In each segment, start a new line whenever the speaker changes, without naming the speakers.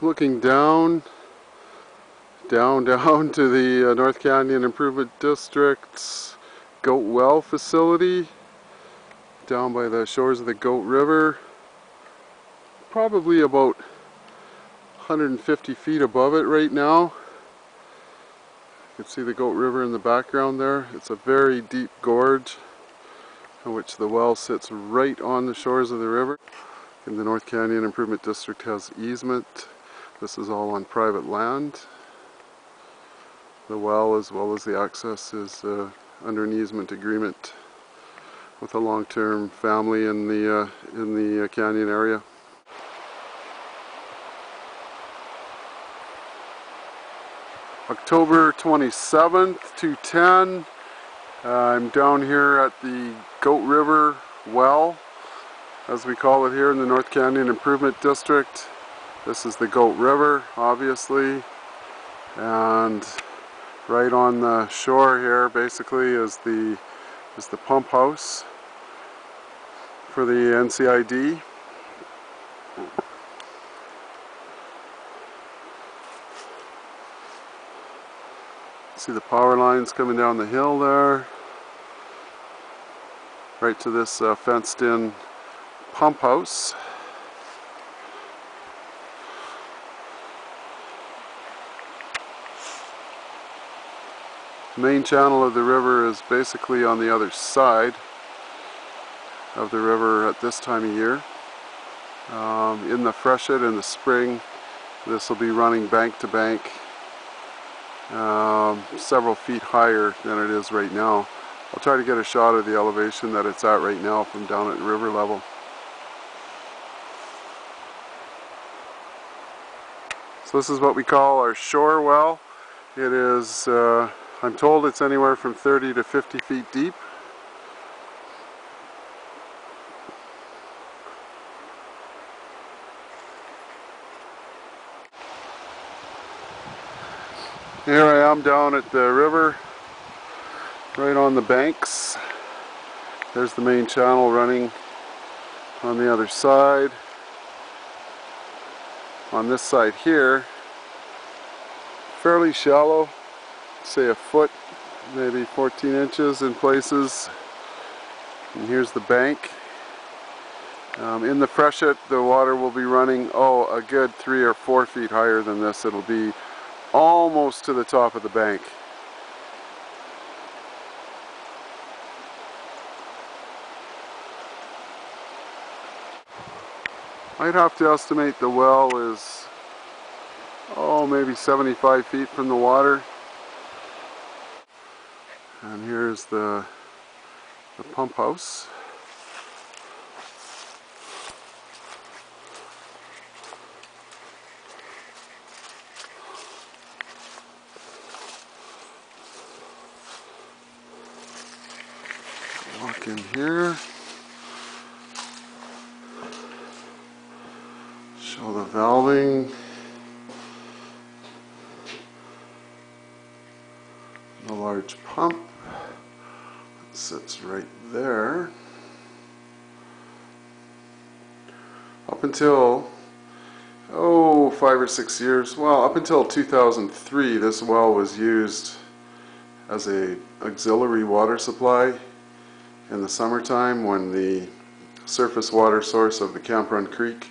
looking down to the North Canyon Improvement District's Goat Well facility down by the shores of the Goat River, probably about 150 feet above it right now. You can see the Goat River in the background there. It's a very deep gorge in which the well sits right on the shores of the river. And the North Canyon Improvement District has easement. This is all on private land. The well, as well as the access, is under an easement agreement with a long-term family in the canyon area. October 27th, 2:10. I'm down here at the Goat River Well, as we call it here in the North Canyon Improvement District. This is the Goat River, obviously, and right on the shore here basically is the pump house for the NCID. See the power lines coming down the hill there, right to this fenced-in pump house. The main channel of the river is basically on the other side of the river at this time of year. In the freshet in the spring, this will be running bank to bank, several feet higher than it is right now. I'll try to get a shot of the elevation that it's at right now from down at river level. So this is what we call our shore well. It is, I'm told it's anywhere from 30 to 50 feet deep. Here I am down at the river, right on the banks. There's the main channel running on the other side. On this side here, fairly shallow, say a foot, maybe 14 inches in places. And here's the bank. In the freshet, the water will be running, a good 3 or 4 feet higher than this. It'll be almost to the top of the bank. I'd have to estimate the well is, maybe 75 feet from the water. And here's the pump house. Walk in here. Show the valving. The large pump. It sits right there. Up until, 5 or 6 years, up until 2003, this well was used as an auxiliary water supply in the summertime when the surface water source of the Camp Run Creek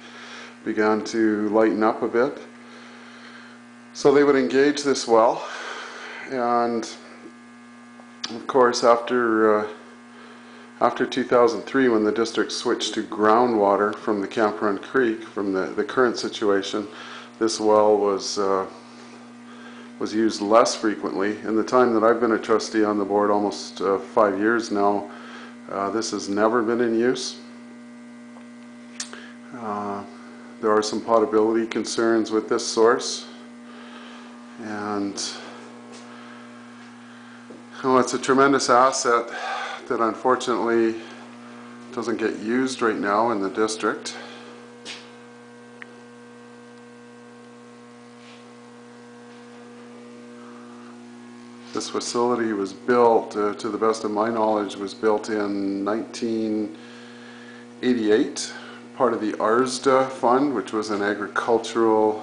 began to lighten up a bit. So they would engage this well, and of course after 2003, when the district switched to groundwater from the Camp Run Creek, from the current situation, this well was used less frequently. In the time that I've been a trustee on the board, almost 5 years now, this has never been in use. There are some potability concerns with this source, and it's a tremendous asset that unfortunately doesn't get used right now in the district. This facility was built, to the best of my knowledge, was built in 1988, part of the ARSDA fund, which was an agricultural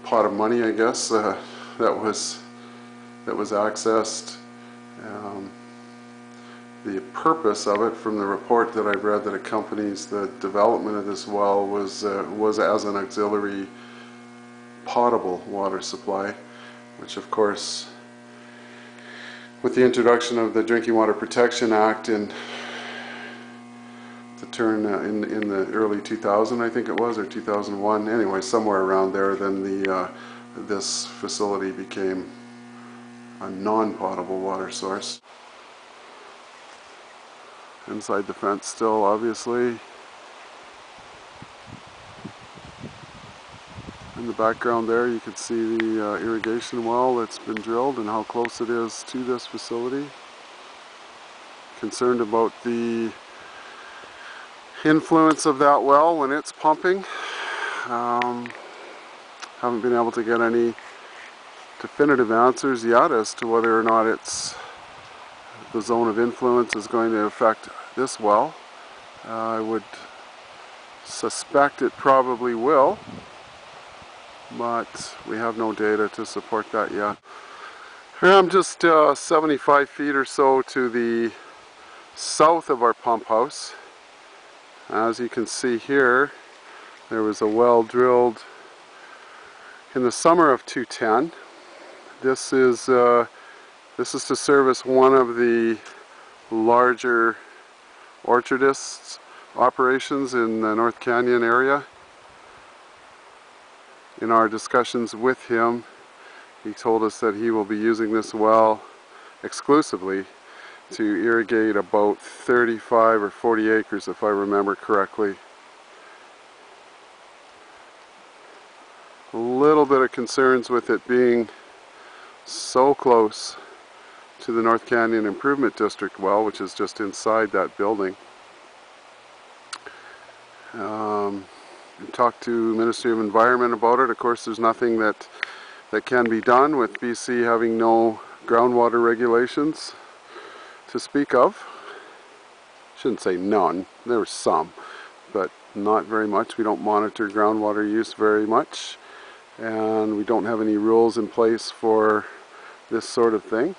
pot of money, I guess, that was accessed. The purpose of it, from the report that I've read that accompanies the development of this well, was as an auxiliary potable water supply, which of course, with the introduction of the Drinking Water Protection Act in the turn in the early 2000, I think it was, or 2001, anyway, somewhere around there, then this facility became a non-potable water source. Inside the fence still, obviously. In the background there you can see the irrigation well that's been drilled and how close it is to this facility. Concerned about the influence of that well when it's pumping. Haven't been able to get any definitive answers yet as to whether or not the zone of influence is going to affect this well. I would suspect it probably will, but we have no data to support that yet. I'm just 75 feet or so to the south of our pump house. As you can see here, there was a well drilled in the summer of 2010. This is to service one of the larger orchardists operations in the North Canyon area. In our discussions with him, he told us that he will be using this well exclusively to irrigate about 35 or 40 acres, if I remember correctly. A little bit of concerns with it being so close to the North Canyon Improvement District well, which is just inside that building. We talked to Ministry of Environment about it. Of course, there's nothing that can be done with BC having no groundwater regulations to speak of. Shouldn't say none, there were some, but not very much. We don't monitor groundwater use very much, and we don't have any rules in place for this sort of thing.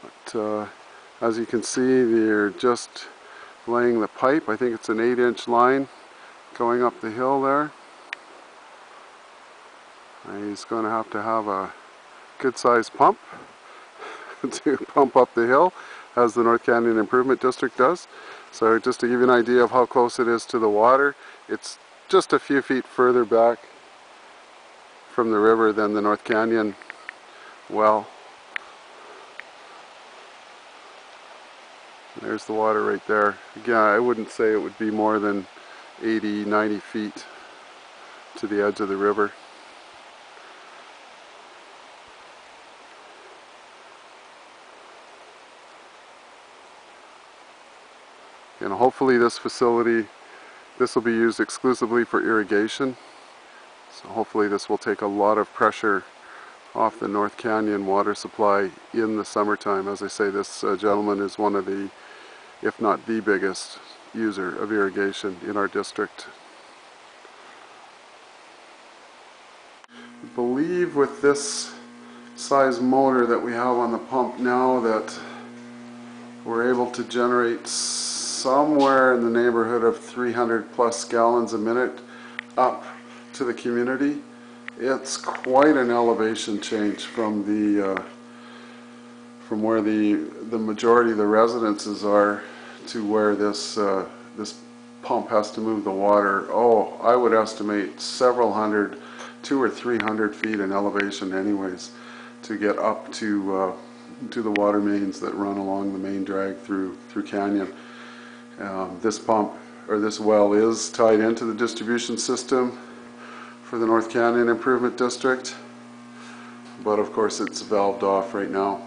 But as you can see, they're just laying the pipe. I think it's an 8-inch line going up the hill there. And he's going to have a good-sized pump to pump up the hill, as the North Canyon Improvement District does. So just to give you an idea of how close it is to the water, it's just a few feet further back from the river than the North Canyon well. There's the water right there. Again, I wouldn't say it would be more than 80, 90 feet to the edge of the river. And hopefully this facility, this will be used exclusively for irrigation. So hopefully this will take a lot of pressure off the North Canyon water supply in the summertime. As I say, this gentleman is one of the, if not the biggest, user of irrigation in our district. I believe with this size motor that we have on the pump now that we're able to generate somewhere in the neighborhood of 300 plus gallons a minute up to the community. It's quite an elevation change from where the majority of the residences are to where this pump has to move the water. Oh, I would estimate several hundred, 200 or 300 feet in elevation anyways, to get up to the water mains that run along the main drag through Canyon. This pump, or this well, is tied into the distribution system for the North Canyon Improvement District, but of course it's valved off right now.